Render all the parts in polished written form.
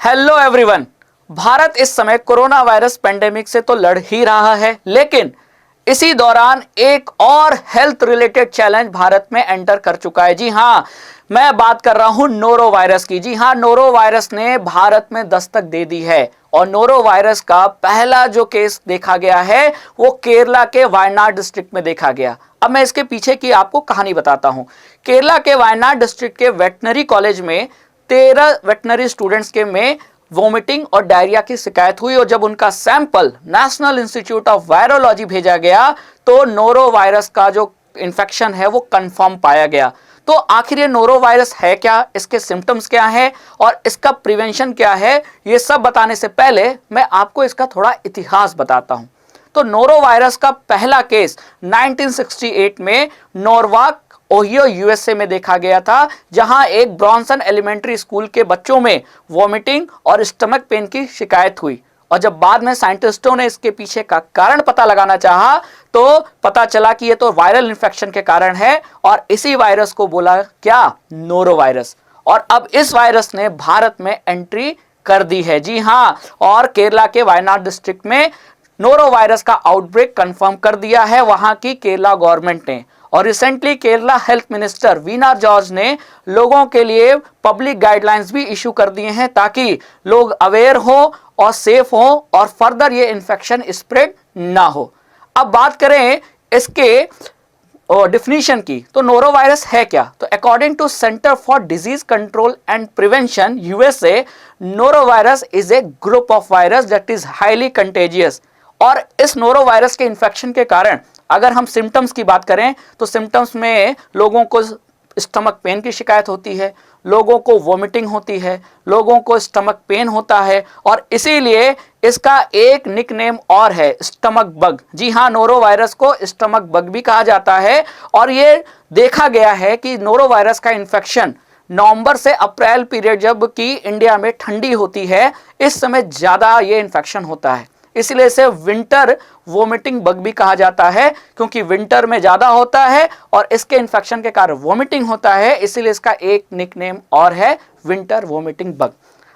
Hello everyone. Bharat इस समय corona virus pandemic से तो लड़ ही रहा है, लेकिन इसी दौरान एक और हेल्थ रिलेटेड चैलेंज भारत में एंटर कर चुका है। जी हां, मैं बात कर रहा हूं नोरो वायरस की। जी हां, नोरो वायरस ने भारत में दस्तक दे दी है और नोरो वायरस का पहला जो केस देखा गया है वो केरला के वायनाड डिस्ट्रिक्ट में देखा गया। अब मैं इसके पीछे की आपको कहानी बताता हूं। केरला के वायनाड डिस्ट्रिक्ट के वेटनरी कॉलेज में 13 वेटनरी स्टूडेंट्स के में वोमिटिंग और डायरिया की शिकायत हुई और जब उनका sample national institute of virology भेजा गया तो नोरो वायरस का जो इंफेक्शन है वो कंफर्म पाया गया। तो आखिर ये नोरो वायरस है क्या, इसके सिम्टम्स क्या हैं और इसका प्रिवेंशन क्या है, ये सब बताने से पहले मैं आपको इसका थोड़ा इतिहास बताता हूं। तो नोरो वायरस का पहला केस 1968 में नॉर्वाक ओहियो यूएसए में देखा गया था, जहां एक ब्रॉन्सन एलिमेंट्री स्कूल के बच्चों में वॉमिटिंग और स्टमक पेन की शिकायत हुई और जब बाद में साइंटिस्टों ने इसके पीछे का कारण पता लगाना चाहा तो पता चला कि ये तो वायरल इन्फेक्शन के कारण है और इसी वायरस को बोला क्या, नोरो वायरस। और अब इस वायरस ने भारत में एंट्री कर दी है। जी हां, और केरला के वायनाड डिस्ट्रिक्ट में नोरो वायरस का आउटब्रेक कंफर्म कर दिया है वहां की केरला गवर्नमेंट ने। और recently Kerala health minister Veena George ने लोगों के लिए पब्लिक गाइडलाइंस भी इशू कर दिए हैं ताकि लोग अवेयर हो और सेफ हो और फर्दर ये इन्फेक्शन स्प्रेड ना हो। अब बात करें इसके डिफिनीशन की, तो नोरो वायरस है क्या? तो according to center for disease control and prevention USA, norovirus is a group of virus that is highly contagious. और इस नोरो वायरस के इन्फेक्शन के कारण अगर हम सिम्टम्स की बात करें तो सिम्टम्स में लोगों को स्टमक पेन की शिकायत होती है, लोगों को वोमिटिंग होती है, लोगों को स्टमक पेन होता है और इसीलिए इसका एक निकनेम और है, स्टमक बग। जी हां, नोरो वायरस को स्टमक बग भी कहा जाता है और ये देखा गया है कि नोरो वायरस का इन्फेक्शन नवंबर से अप्रैल पीरियड, जब कि इंडिया में ठंडी होती है, इस समय ज्यादा ये इन्फेक्शन होता है। इसलिए इसे विंटर वोमिटिंग बग भी कहा जाता है क्योंकि विंटर में ज्यादा होता है और इसके इन्फेक्शन के कारण वोमिटिंग होता है, इसीलिए इसका एक निकनेम और है, विंटर वोमिटिंग बग।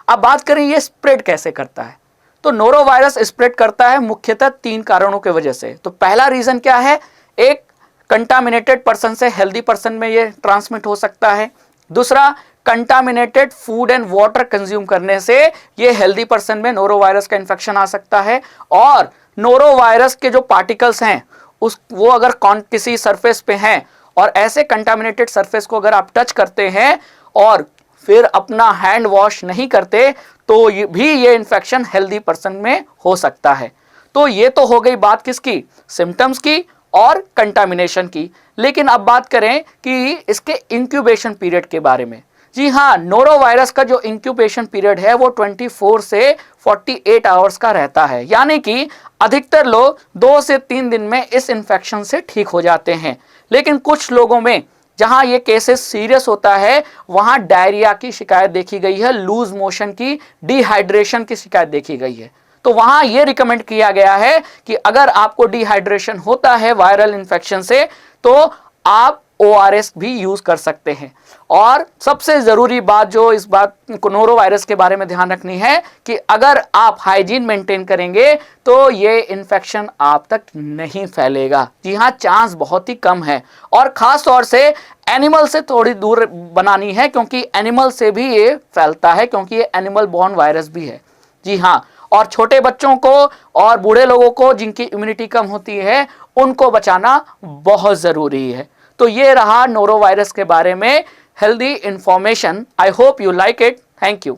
अब बात करें ये स्प्रेड कैसे करता है, तो नोरो वायरस स्प्रेड करता है मुख्यतः 3 कारणों की वजह से। तो पहला रीजन क्या है, एक कंटामिनेटेड पर्सन से हेल्दी पर्सन में ये ट्रांसमिट हो सकता है। दूसरा, contaminated food and water consume करने से ये हेल्दी पर्सन में नोरो वायरस का इन्फेक्शन आ सकता है। और नोरो वायरस के जो पार्टिकल्स हैं वो अगर किसी सरफेस पे हैं और ऐसे कंटामिनेटेड सरफेस को अगर आप टच करते हैं और फिर अपना हैंड वॉश नहीं करते तो ये इन्फेक्शन हेल्दी पर्सन में हो सकता है। तो ये तो हो गई बात किसकी, सिम्टम्स की और कंटामिनेशन की। लेकिन अब बात करें कि इसके इंक्यूबेशन पीरियड के बारे में। जी हां, नोरो वायरस का जो इंक्यूबेशन पीरियड है वो 24 से 48 आवर्स का रहता है, यानी कि अधिकतर लोग 2 से 3 दिन में इस इंफेक्शन से ठीक हो जाते हैं। लेकिन कुछ लोगों में जहां ये केसेस सीरियस होता है वहां डायरिया की शिकायत देखी गई है, लूज मोशन की, डिहाइड्रेशन की शिकायत देखी गई है। तो वहां यह रिकमेंड किया गया है कि अगर आपको डिहाइड्रेशन होता है वायरल इंफेक्शन से तो आप ORS भी यूज कर सकते हैं। और सबसे जरूरी बात जो इस बात नोरो वायरस के बारे में ध्यान रखनी है कि अगर आप हाइजीन मेंटेन करेंगे तो ये इन्फेक्शन आप तक नहीं फैलेगा। जी हाँ, चांस बहुत ही कम है और खास तौर से एनिमल से थोड़ी दूर बनानी है क्योंकि एनिमल से भी ये फैलता है, क्योंकि ये एनिमल बॉर्न वायरस भी है। जी हाँ, और छोटे बच्चों को और बूढ़े लोगों को जिनकी इम्यूनिटी कम होती है उनको बचाना बहुत जरूरी है। तो ये रहा नोरो वायरस के बारे में healthy information. I hope you like it. Thank you.